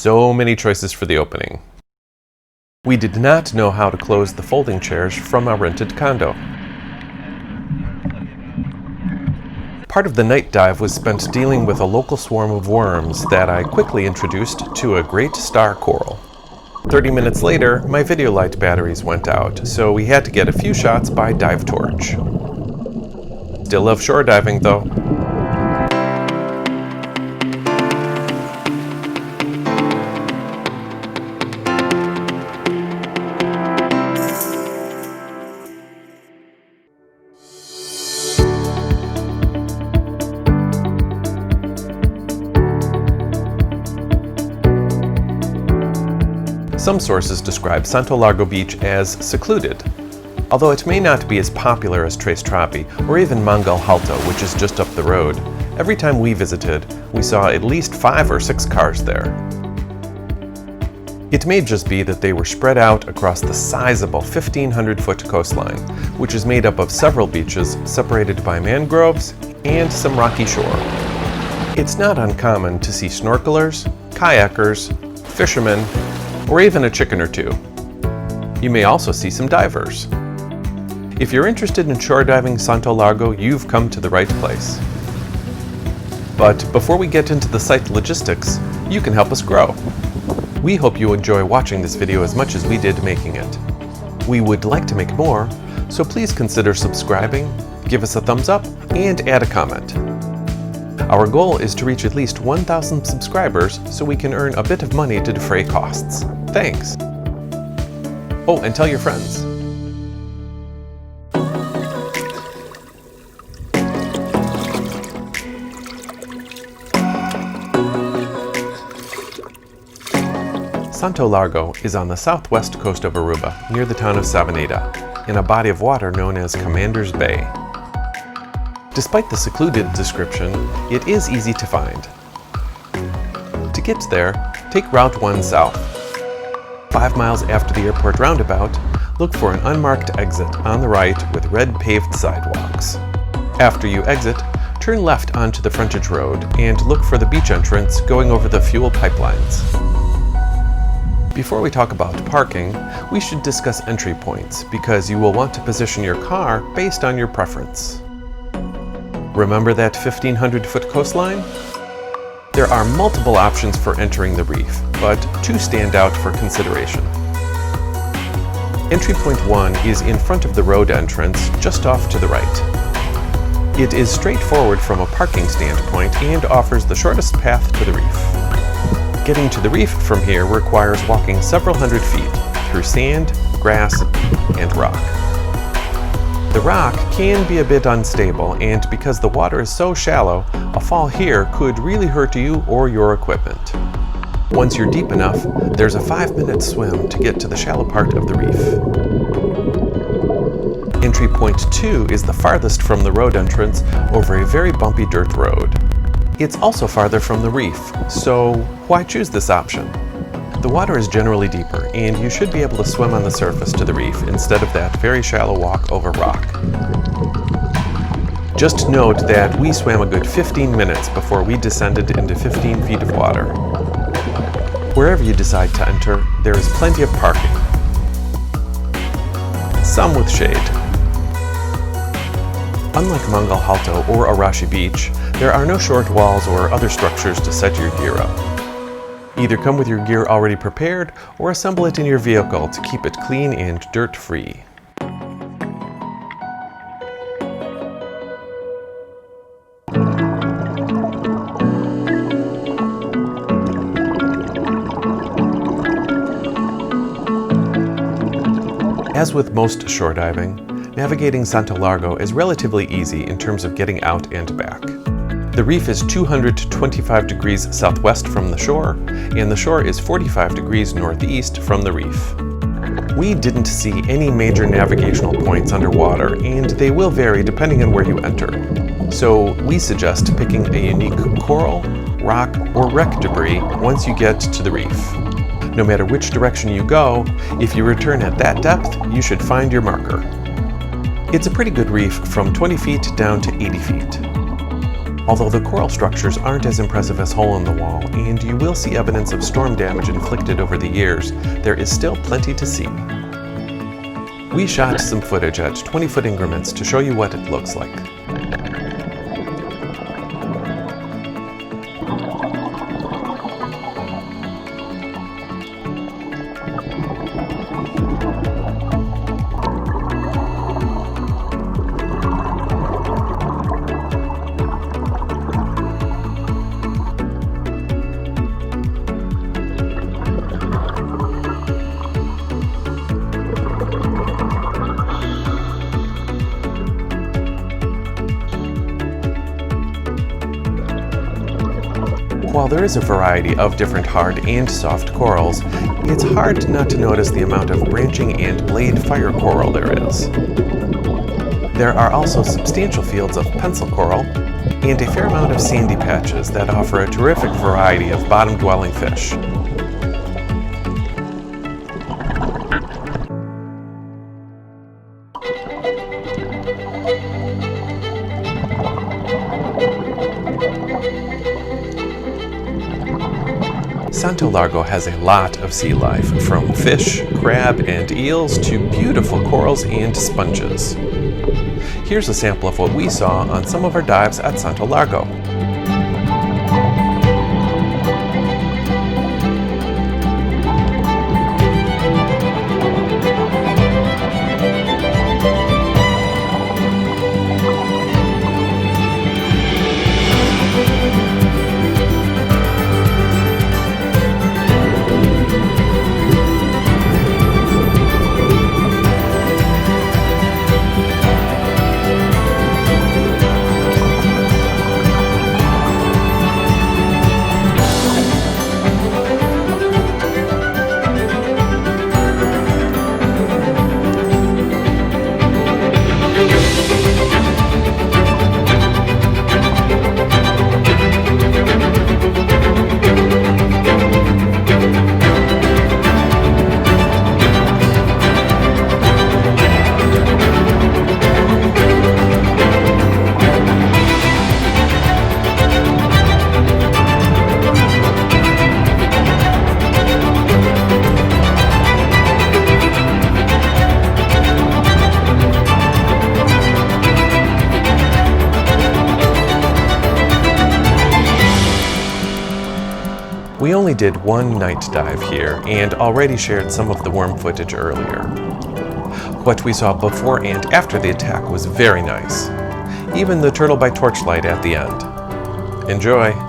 So many choices for the opening. We did not know how to close the folding chairs from our rented condo. Part of the night dive was spent dealing with a local swarm of worms that I quickly introduced to a great star coral. 30 minutes later, my video light batteries went out, so we had to get a few shots by dive torch. Still love shore diving though. Some sources describe Santo Largo Beach as secluded, although it may not be as popular as Tres Tropi or even Mangal Alto, which is just up the road. Every time we visited, we saw at least 5 or 6 cars there. It may just be that they were spread out across the sizable 1,500-foot coastline, which is made up of several beaches separated by mangroves and some rocky shore. It's not uncommon to see snorkelers, kayakers, fishermen, or even a chicken or two. You may also see some divers. If you're interested in shore diving Santo Largo, you've come to the right place. But before we get into the site logistics, you can help us grow. We hope you enjoy watching this video as much as we did making it. We would like to make more, so please consider subscribing, give us a thumbs up, and add a comment. Our goal is to reach at least 1,000 subscribers so we can earn a bit of money to defray costs. Thanks! Oh, and tell your friends. Santo Largo is on the southwest coast of Aruba, near the town of Savaneta, in a body of water known as Commander's Bay. Despite the secluded description, it is easy to find. To get there, take Route 1 south. 5 miles after the airport roundabout, look for an unmarked exit on the right with red paved sidewalks. After you exit, turn left onto the frontage road and look for the beach entrance going over the fuel pipelines. Before we talk about parking, we should discuss entry points because you will want to position your car based on your preference. Remember that 1,500-foot coastline? There are multiple options for entering the reef, but 2 stand out for consideration. Entry point 1 is in front of the road entrance, just off to the right. It is straightforward from a parking standpoint and offers the shortest path to the reef. Getting to the reef from here requires walking several hundred feet through sand, grass, and rock. The rock can be a bit unstable, and because the water is so shallow, a fall here could really hurt you or your equipment. Once you're deep enough, there's a 5-minute swim to get to the shallow part of the reef. Entry point 2 is the farthest from the road entrance over a very bumpy dirt road. It's also farther from the reef, so why choose this option? The water is generally deeper, and you should be able to swim on the surface to the reef instead of that very shallow walk over rock. Just note that we swam a good 15 minutes before we descended into 15 feet of water. Wherever you decide to enter, there is plenty of parking. Some with shade. Unlike Mangal Alto or Arashi Beach, there are no short walls or other structures to set your gear up. Either come with your gear already prepared or assemble it in your vehicle to keep it clean and dirt-free. As with most shore diving, navigating Santo Largo is relatively easy in terms of getting out and back. The reef is 225 degrees southwest from the shore, and the shore is 45 degrees northeast from the reef. We didn't see any major navigational points underwater, and they will vary depending on where you enter. So we suggest picking a unique coral, rock, or wreck debris once you get to the reef. No matter which direction you go, if you return at that depth, you should find your marker. It's a pretty good reef from 20 feet down to 80 feet. Although the coral structures aren't as impressive as Hole in the Wall, and you will see evidence of storm damage inflicted over the years, there is still plenty to see. We shot some footage at 20-foot increments to show you what it looks like. While there is a variety of different hard and soft corals, it's hard not to notice the amount of branching and blade fire coral there is. There are also substantial fields of pencil coral and a fair amount of sandy patches that offer a terrific variety of bottom-dwelling fish. Santo Largo has a lot of sea life, from fish, crab, and eels to beautiful corals and sponges. Here's a sample of what we saw on some of our dives at Santo Largo. We only did one night dive here and already shared some of the worm footage earlier. What we saw before and after the attack was very nice, even the turtle by torchlight at the end. Enjoy!